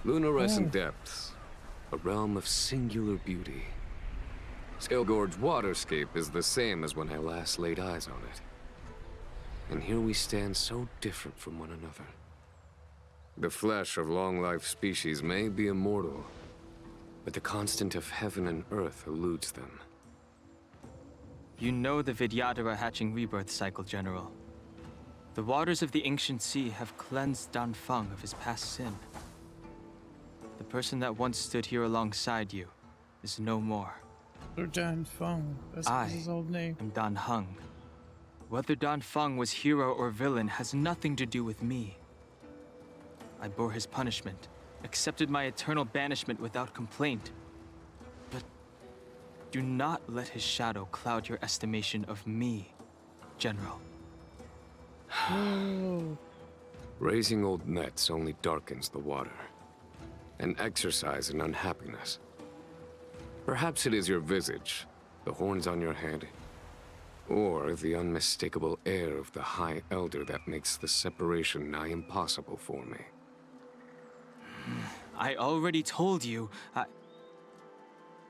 Luminescent depths, a realm of singular beauty. Scale Gorge Waterscape is the same as when I last laid eyes on it. And here we stand so different from one another. The flesh of long-life species may be immortal, but the constant of heaven and earth eludes them. You know the Vidyadhara hatching rebirth cycle, General. The waters of the ancient sea have cleansed Danfeng of his past sin. The person that once stood here alongside you is no more. Or Danfeng, that's his old name. I'm Danheng. Whether Danfeng was hero or villain has nothing to do with me. I bore his punishment, accepted my eternal banishment without complaint. But do not let his shadow cloud your estimation of me, General. Raising old nets only darkens the water, an exercise in unhappiness. Perhaps it is your visage, the horns on your head, or the unmistakable air of the High Elder that makes the separation nigh impossible for me. I already told you,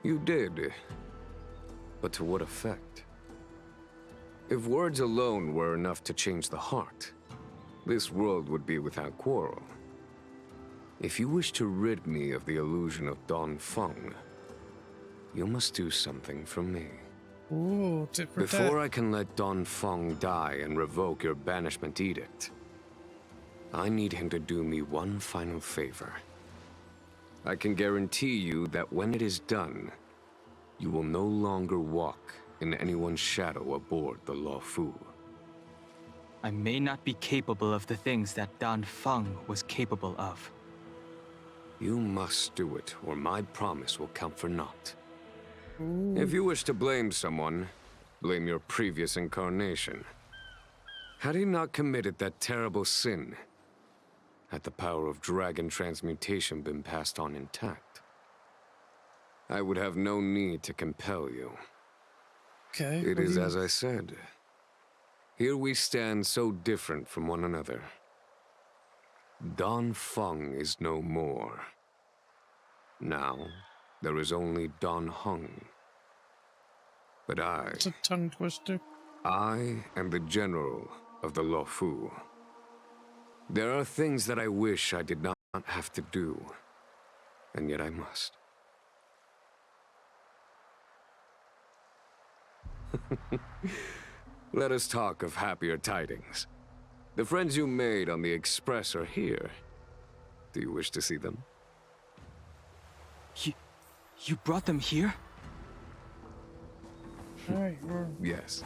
You did, but to what effect? If words alone were enough to change the heart, this world would be without quarrel. If you wish to rid me of the illusion of Danfeng, you must do something for me. Ooh, tit for tat. Before I can let Danfeng die and revoke your banishment edict, I need him to do me one final favor. I can guarantee you that when it is done, you will no longer walk in anyone's shadow aboard the Luofu. I may not be capable of the things that Danfeng was capable of. You must do it, or my promise will count for naught. Ooh. If you wish to blame someone, blame your previous incarnation. Had he not committed that terrible sin, had the power of dragon transmutation been passed on intact, I would have no need to compel you. Okay. It is as I said. Here we stand so different from one another. Danfeng is no more. Now, there is only Danheng. But It's a tongue twister. I am the general of the Luofu. There are things that I wish I did not have to do, and yet I must. Let us talk of happier tidings. The friends you made on the Express are here. Do you wish to see them? You brought them here? Alright, Yes.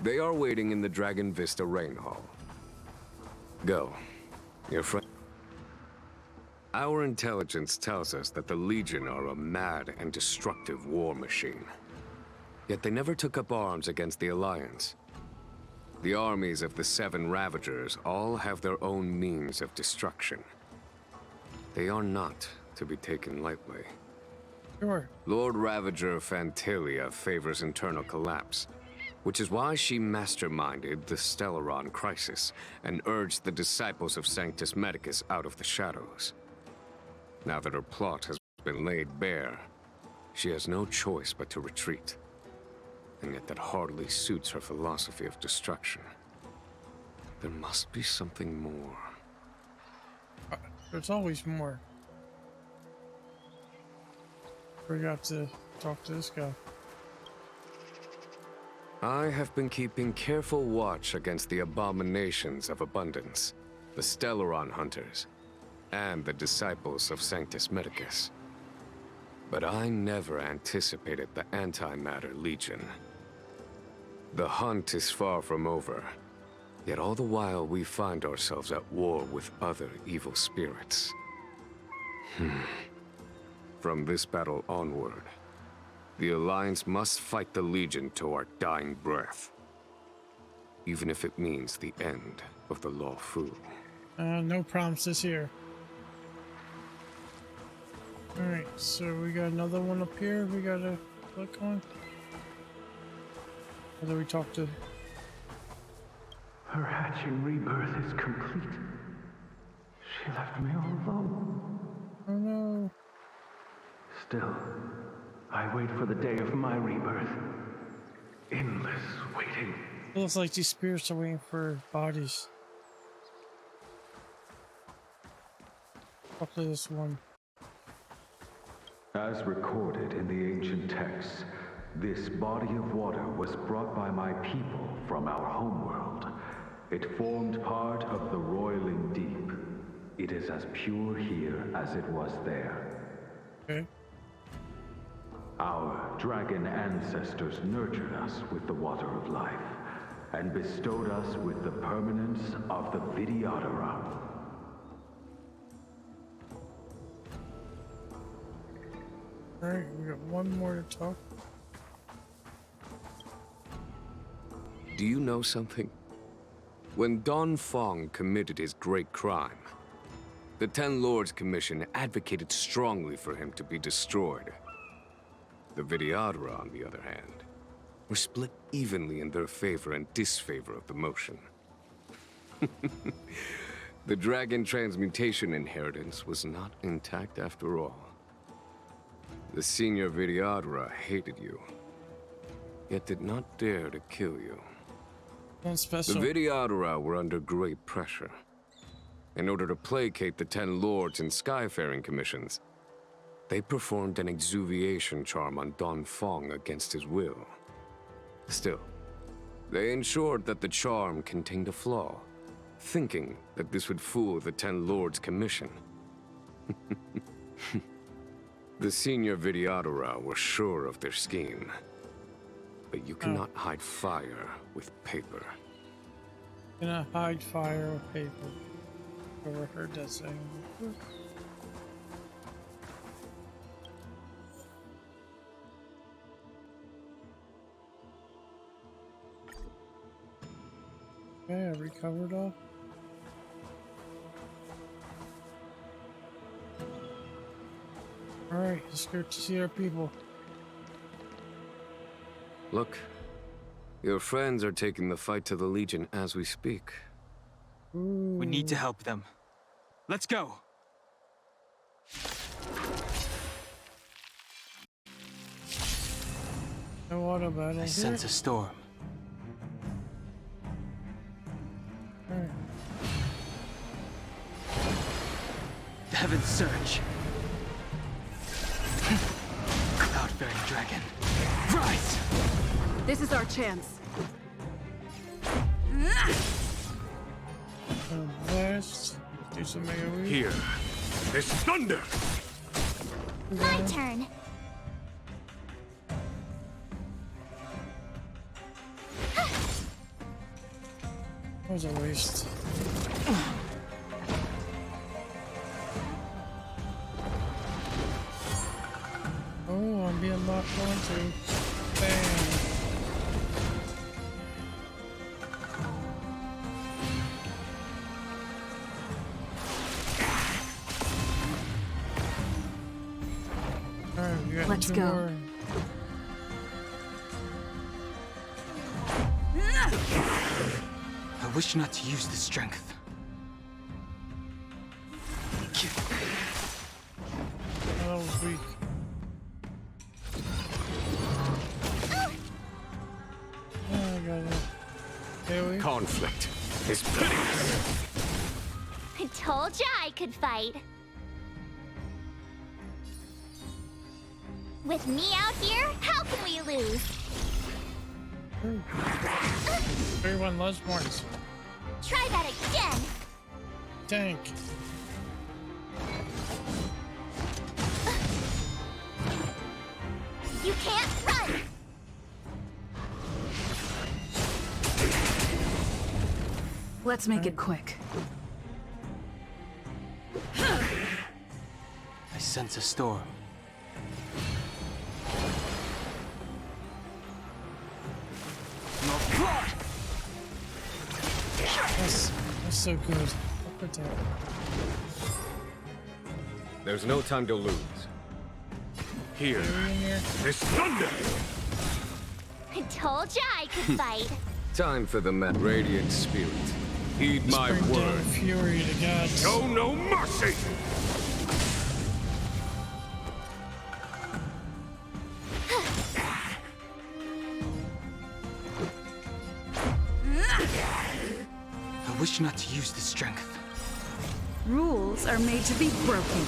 They are waiting in the Dragon Vista Rain Hall. Go. Your friend. Our intelligence tells us that the Legion are a mad and destructive war machine. Yet they never took up arms against the Alliance. The armies of the 7 Ravagers all have their own means of destruction. They are not to be taken lightly. sure. Lord Ravager Fantia favors internal collapse, which is why she masterminded the Stellaron crisis and urged the disciples of Sanctus Medicus out of the shadows. Now that her plot has been laid bare, she has no choice but to retreat. And yet that hardly suits her philosophy of destruction. There must be something more. There's always more. Forgot to talk to this guy. I have been keeping careful watch against the abominations of abundance, the Stellaron hunters, and the disciples of Sanctus Medicus. But I never anticipated the Antimatter Legion. The hunt is far from over, yet all the while we find ourselves at war with other evil spirits. From this battle onward, the Alliance must fight the Legion to our dying breath, even if it means the end of the Luofu. No promises here. Alright, so we got another one up here we gotta click on. Whether we talk to... Her hatching rebirth is complete. She left me all alone. Oh no. Still, I wait for the day of my rebirth. Endless waiting. It looks like these spirits are waiting for bodies. I'll play this one. As recorded in the ancient texts, this body of water was brought by my people from our homeworld. It formed part of the roiling deep. It is as pure here as it was there. Okay. Our dragon ancestors nurtured us with the water of life, and bestowed us with the permanence of the Vidyadhara. Alright, we got one more to talk. Do you know something? When Danfeng committed his great crime, the Ten Lords Commission advocated strongly for him to be destroyed. The Vidyadhara, on the other hand, were split evenly in their favor and disfavor of the motion. The dragon transmutation inheritance was not intact after all. The senior Vidyadhara hated you, yet did not dare to kill you. One The special. Vidyadhara were under great pressure. In order to placate the Ten Lords and Skyfaring Commissions, they performed an exuviation charm on Danfeng against his will. Still, they ensured that the charm contained a flaw, thinking that this would fool the Ten Lords Commission. The senior Vidyadhara were sure of their scheme. But you cannot hide fire with paper. Gonna hide fire with paper. Never heard that saying before. Okay, I recovered all. Alright, let's go to see our people. Look, your friends are taking the fight to the Legion as we speak. Ooh. We need to help them. Let's go! No water battle I here. sense a storm. Alright. The heavens surge. Cloud-bearing dragon. Rise! This is our chance. Blast. Do some mega weave. Here is thunder! My turn. That was a waste. Oh, I'm being locked onto. Bam. Alright, we got Let's two go. more. I wish not to use the strength. Oh, that was weak. Oh, I got it. AoE. Conflict is pitiless! I told ya I could fight. With me out here, how can we lose? Everyone loves Mortis. Try that again. Tank. You can't run. Let's make it quick. I sense a storm. That's so good. Up and down. There's no time to lose. Here AoE in here. is thunder! I told ya I could fight. Time for the Radiant Spirit. Heed my Bring down word. fury to gods. Show no mercy! I wish not to use this strength. Rules are made to be broken.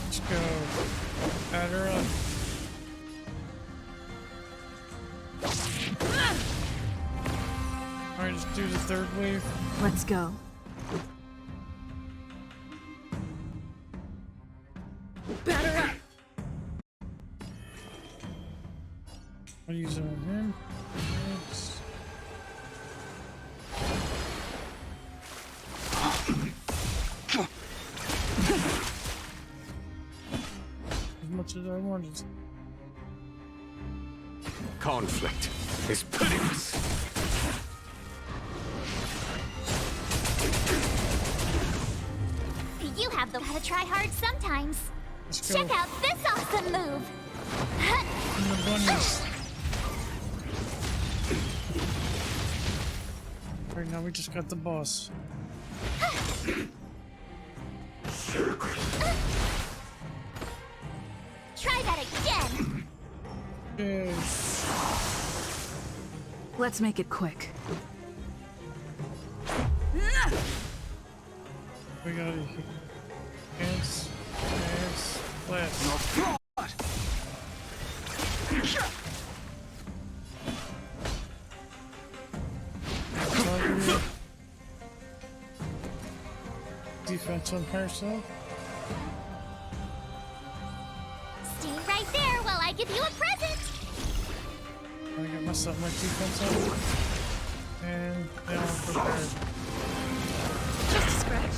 Let's go. Add her up. Alright, just do the third wave. Let's go. Batter up! I'll use it on him. Oops. As much as I wanted. Conflict is pitiless. You have the gotta try hard sometimes. Let's go. Check out this awesome move. And the bunnies. Right now we just got the boss. Try that again. Yay. Let's make it quick. We got it. Hands. Hands. Blast. Defense on herself. Stay right there while I give you a present. I got myself my defense on. And now I'm prepared. Just a scratch.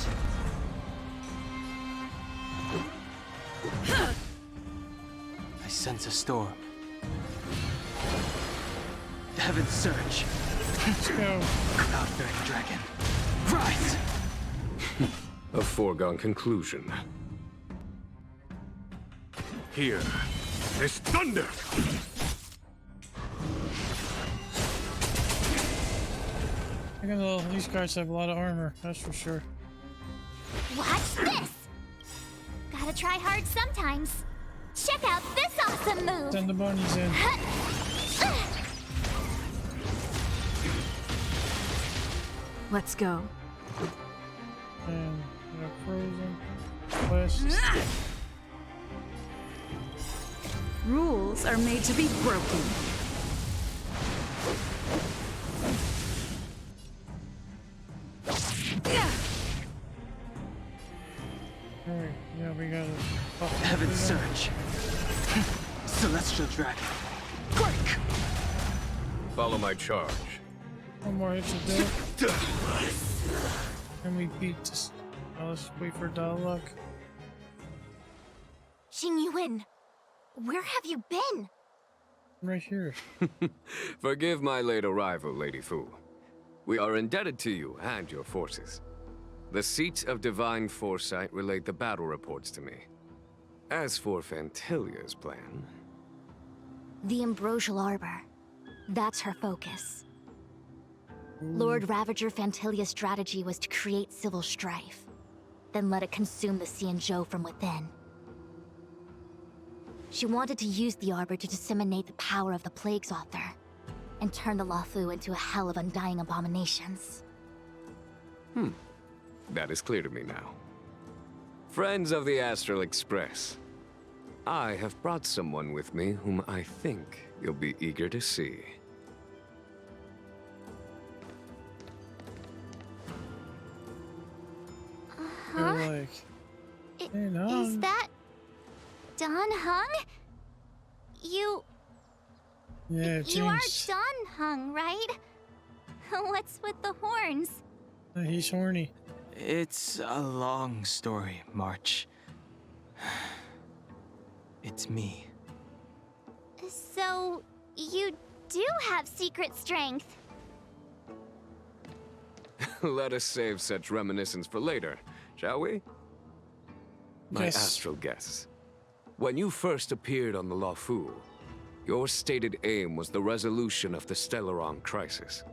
I sense a storm. The heavens surge. Let's go. Cloud-bearing dragon. Rise! A foregone conclusion. Here is thunder! These guys have a lot of armor, that's for sure. Watch this. Gotta try hard sometimes. Check out this awesome move. Send the bunnies in. Let's go. And frozen. Blast. Rules are made to be broken. Alright, yeah, we got it. Heavens surge. Celestial dragon. Break! Follow my charge. One more hit to do. And we beat this. Now let's wait for dialogue. JingYuan, where have you been? Right here. Forgive my late arrival, Lady Fu. We are indebted to you and your forces. The seats of divine foresight relate the battle reports to me. As for Fantilia's plan... The Osial Arbor. That's her focus. Lord Ravager Fantilia's strategy was to create civil strife, then let it consume the Xianzhou from within. She wanted to use the Arbor to disseminate the power of the Plague's author, and turn the Luofu into a hell of undying abominations. That is clear to me now. Friends of the Astral Express, I have brought someone with me whom I think you'll be eager to see. They're like, hey, no. Is that... Danheng? You Yeah, are James. Danheng, right? What's with the horns? He's horny. It's a long story, March. It's me. So, you do have secret strength. Let us save such reminiscence for later, shall we? My Yes. astral guests. When you first appeared on the Luofu, your stated aim was the resolution of the Stellaron crisis.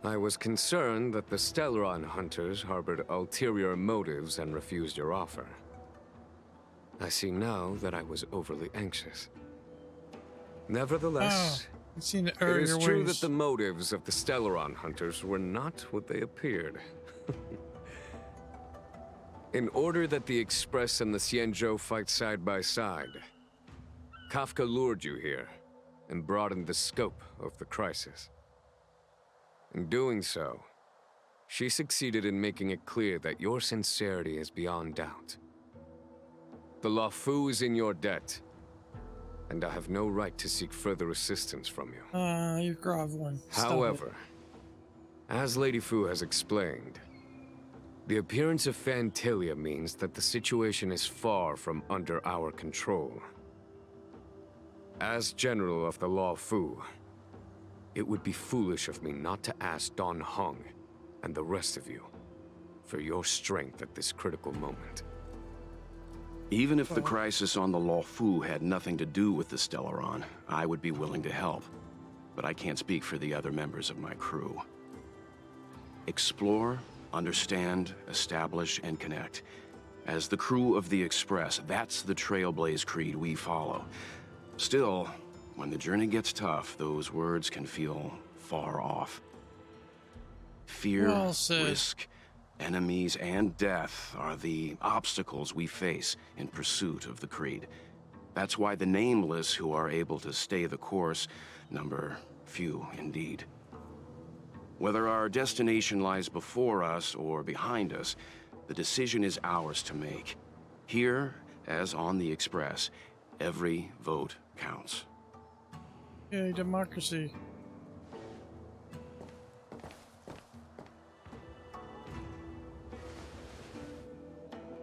I was concerned that the Stellaron hunters harbored ulterior motives and refused your offer. I see now that I was overly anxious. Nevertheless, I've seen the It earlier is true that ways. the motives of the Stellaron hunters were not what they appeared. In order that the Express and the Xianzhou fight side by side, Kafka lured you here and broadened the scope of the crisis. In doing so, she succeeded in making it clear that your sincerity is beyond doubt. The Luofu is in your debt, and I have no right to seek further assistance from you. You're groveling. Stop However, as Lady Fu has explained, the appearance of Fantilia means that the situation is far from under our control. As General of the Luofu, it would be foolish of me not to ask Danheng and the rest of you for your strength at this critical moment. Even if the crisis on the Luofu had nothing to do with the Stellaron, I would be willing to help. But I can't speak for the other members of my crew. Explore, understand, establish, and connect. As the crew of the Express, that's the Trailblaze creed we follow. Still, when the journey gets tough, those words can feel far off. Fear, Well said. risk, enemies, and death are the obstacles we face in pursuit of the creed. That's why the nameless who are able to stay the course number few indeed. Whether our destination lies before us or behind us, the decision is ours to make. Here, as on the Express, every vote counts. Yay, democracy.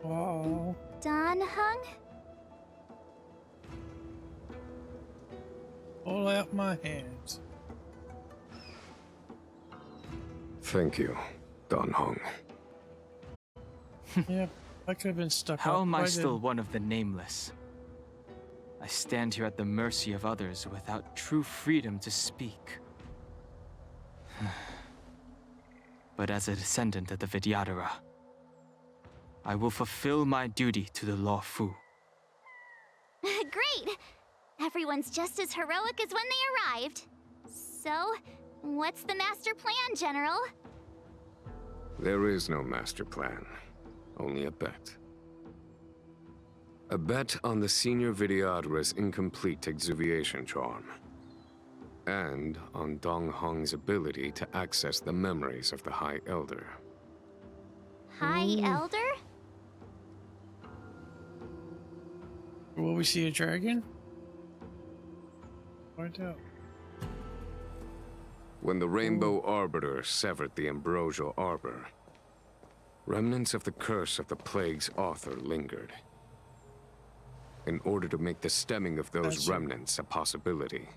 Oh, Danheng? hold out my hands. Thank you, Danheng. Yep, I could have been stuck How up. am I Right still in. one of the nameless? I stand here at the mercy of others without true freedom to speak. But as a descendant of the Vidyadhara, I will fulfill my duty to the Luofu. Great! Everyone's just as heroic as when they arrived. So, what's the master plan, General? There is no master plan, only a bet. A bet on the senior Vidyadhara's incomplete exuviation charm. And on Danheng's ability to access the memories of the High Elder. High Elder? Will we see a dragon? Find out. When the Rainbow Arbiter severed the Ambrosial Arbor, remnants of the curse of the plague's author lingered. In order to make the stemming of those Gotcha. remnants a possibility,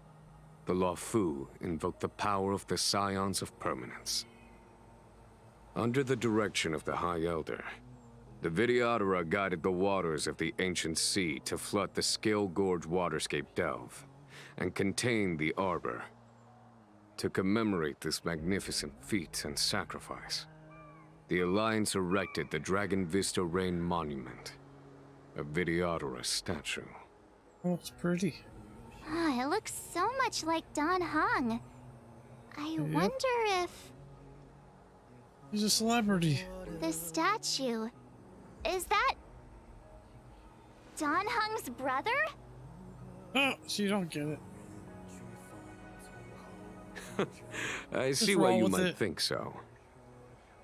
the Luofu invoked the power of the Scions of Permanence. Under the direction of the High Elder, the Vidyadhara guided the waters of the ancient sea to flood the Scale Gorge Waterscape delve and contain the Arbor. To commemorate this magnificent feat and sacrifice, the Alliance erected the Dragon Vista Rain Monument, a Vidyadhara statue. Oh, it's pretty. It looks so much like Danheng. I wonder if He's a celebrity. the statue... Is that... Danheng's brother? Oh, so you don't get it. I see roll why you with might it. think so.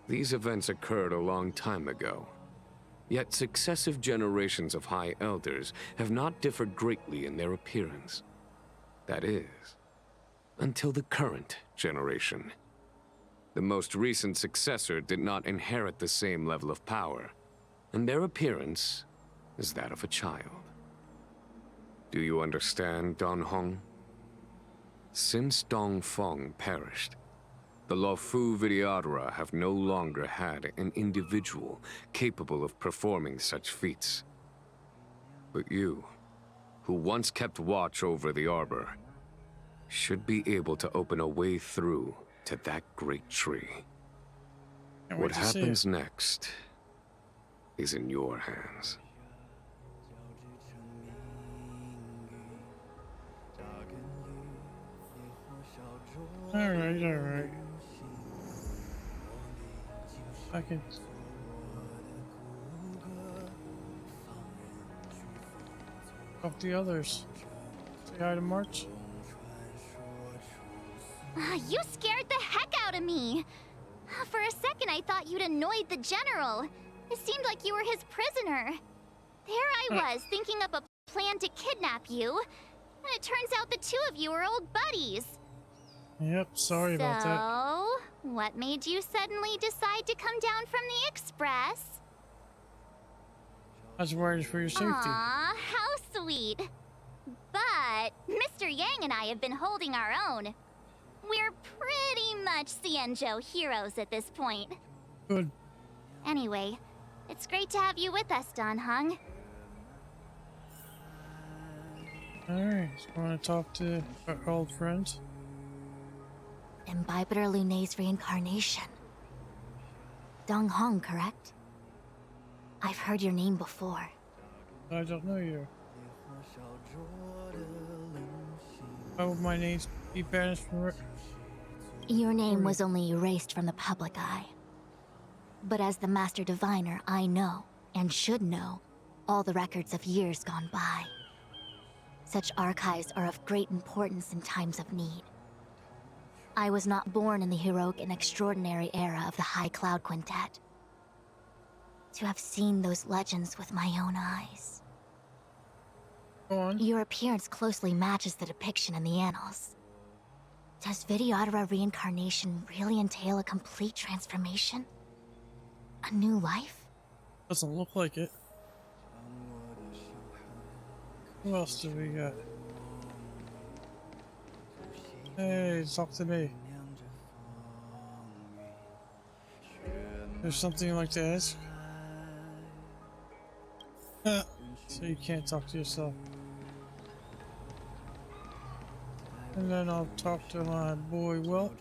These events occurred a long time ago. Yet successive generations of High Elders have not differed greatly in their appearance. That is, until the current generation. The most recent successor did not inherit the same level of power, and their appearance is that of a child. Do you understand, Danheng? Since Dongfeng perished, the Luofu Vidyadhara have no longer had an individual capable of performing such feats. But you, who once kept watch over the Arbor, should be able to open a way through to that great tree. Can't What wait to see happens it. next is in your hands. Alright, alright. I can... Of the others. Say hi to March. You scared the heck out of me. For a second, I thought you'd annoyed the general. It seemed like you were his prisoner. There I was, thinking up a plan to kidnap you. And it turns out the two of you are old buddies. Yep, sorry about that. So, what made you suddenly decide to come down from the express? I was worried for your safety. Aw, how sweet. But Mr. Yang and I have been holding our own. We're pretty much Xianzhou heroes at this point. Good. Anyway, it's great to have you with us, Danheng. Alright, so want to talk to our old friends? Imbibitor Lunay's reincarnation. Danheng, correct? I've heard your name before. I don't know you. How would my name be banished from... Your name was only erased from the public eye. But as the Master Diviner, I know, and should know, all the records of years gone by. Such archives are of great importance in times of need. I was not born in the heroic and extraordinary era of the High Cloud Quintet. To have seen those legends with my own eyes. Go on. Your appearance closely matches the depiction in the annals. Does Videodara reincarnation really entail a complete transformation? A new life? Doesn't look like it. Who else do we got? Hey, talk to me. There's something you'd like to ask? So you can't talk to yourself. And then I'll talk to my boy, Will.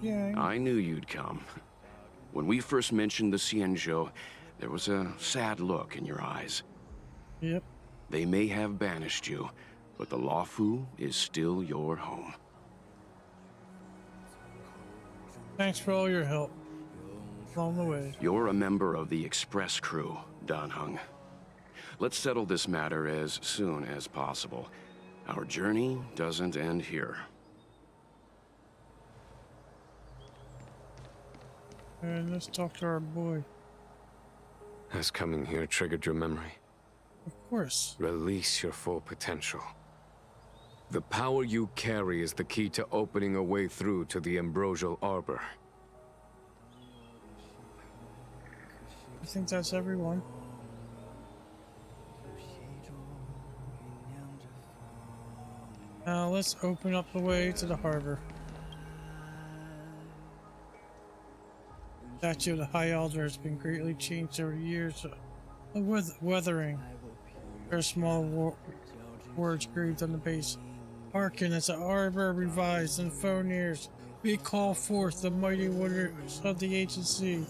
Yeah. I knew you'd come. When we first mentioned the Xianzhou, there was a sad look in your eyes. Yep. They may have banished you, but the Luofu is still your home. Thanks for all your help along the way. You're a member of the express crew, Danheng. Let's settle this matter as soon as possible. Our journey doesn't end here. And let's talk to our boy. Has coming here triggered your memory? Of course. Release your full potential. The power you carry is the key to opening a way through to the Osial Arbor. I think that's everyone. Now let's open up the way to the harbor. The statue of the High Elder has been greatly changed over years of weathering. There are small words engraved on the base. Hearken as the arbor revives and phoneers. We call forth the mighty waters of the ancient sea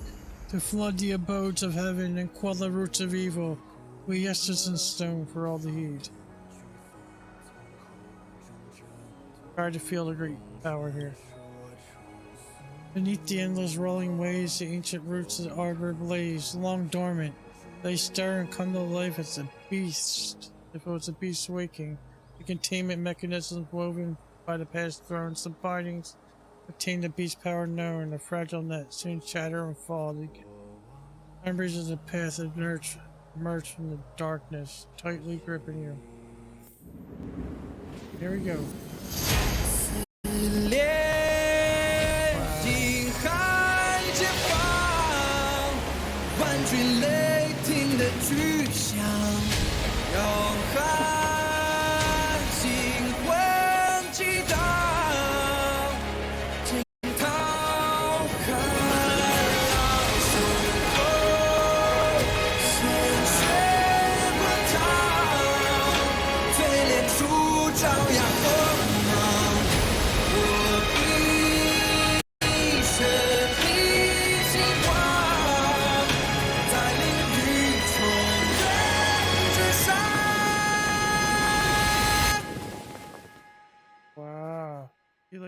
to flood the abodes of heaven and quell the roots of evil. We essence and stone for all to heed. Try to feel the great power here. Beneath the endless rolling waves, the ancient roots of the arbor blaze, long dormant. They stir and come to life as a beast. If it was a beast waking, the containment mechanisms woven by the past thrones, the bindings obtain the beast's power known. The fragile net soon shatter and fall. The memories of the past emerge from the darkness, tightly gripping you. Here we go.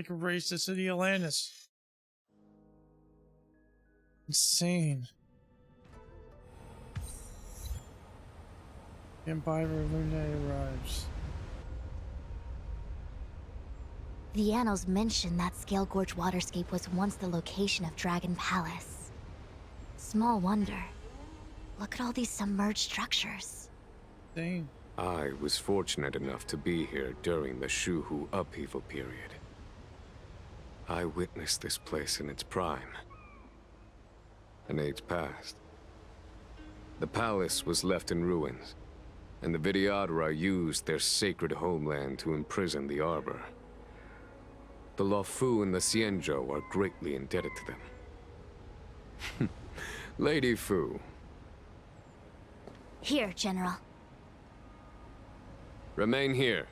could raise the city of Atlantis. Insane. Empire of Luna arrives. The annals mention that Scale Gorge Waterscape was once the location of Dragon Palace. Small wonder. Look at all these submerged structures. Insane. I was fortunate enough to be here during the Shuhu upheaval period. I witnessed this place in its prime. An age passed. The palace was left in ruins, and the Vidyadhara used their sacred homeland to imprison the Arbor. The Luofu and the Xianzhou are greatly indebted to them. Lady Fu. Here, General. Remain here.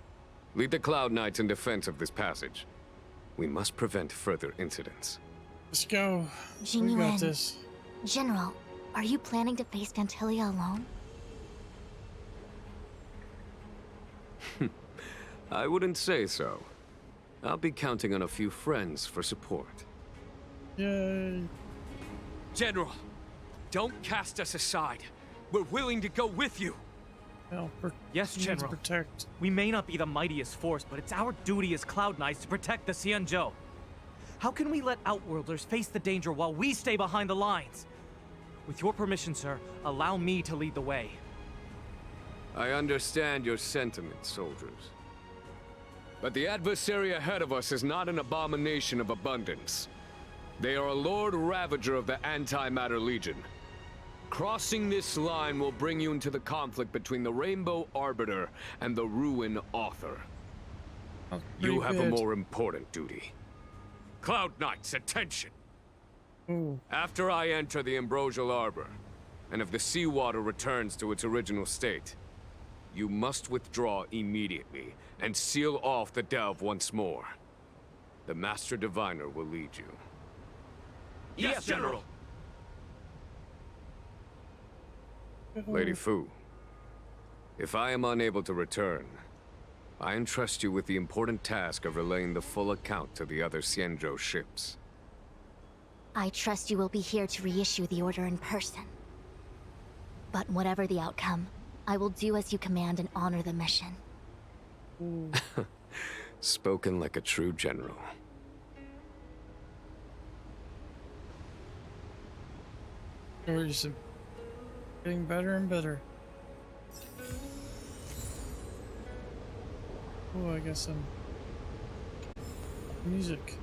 Lead the Cloud Knights in defense of this passage. We must prevent further incidents. Let's go. We got JingYuan. this. General, are you planning to face Fantia alone? I wouldn't say so. I'll be counting on a few friends for support. Yay. General, don't cast us aside. We're willing to go with you. No, Yes, we need to General. protect. We may not be the mightiest force, but it's our duty as Cloud Knights to protect the Xianzhou. How can we let Outworlders face the danger while we stay behind the lines? With your permission, sir, allow me to lead the way. I understand your sentiments, soldiers. But the adversary ahead of us is not an abomination of abundance. They are a Lord Ravager of the Antimatter Legion. Crossing this line will bring you into the conflict between the Rainbow Arbiter and the Ruin Author. Oh, You have a pretty more important duty. Cloud Knights, attention! good. Ooh. After I enter the Ambrosial Arbor, and if the seawater returns to its original state, you must withdraw immediately and seal off the delve once more. The Master Diviner will lead you. Yes, General! Lady Fu, if I am unable to return, I entrust you with the important task of relaying the full account to the other Xianzhou ships. I trust you will be here to reissue the order in person. But whatever the outcome, I will do as you command and honor the mission. Spoken like a true general. Stories are getting better and better. Oh, I got some music.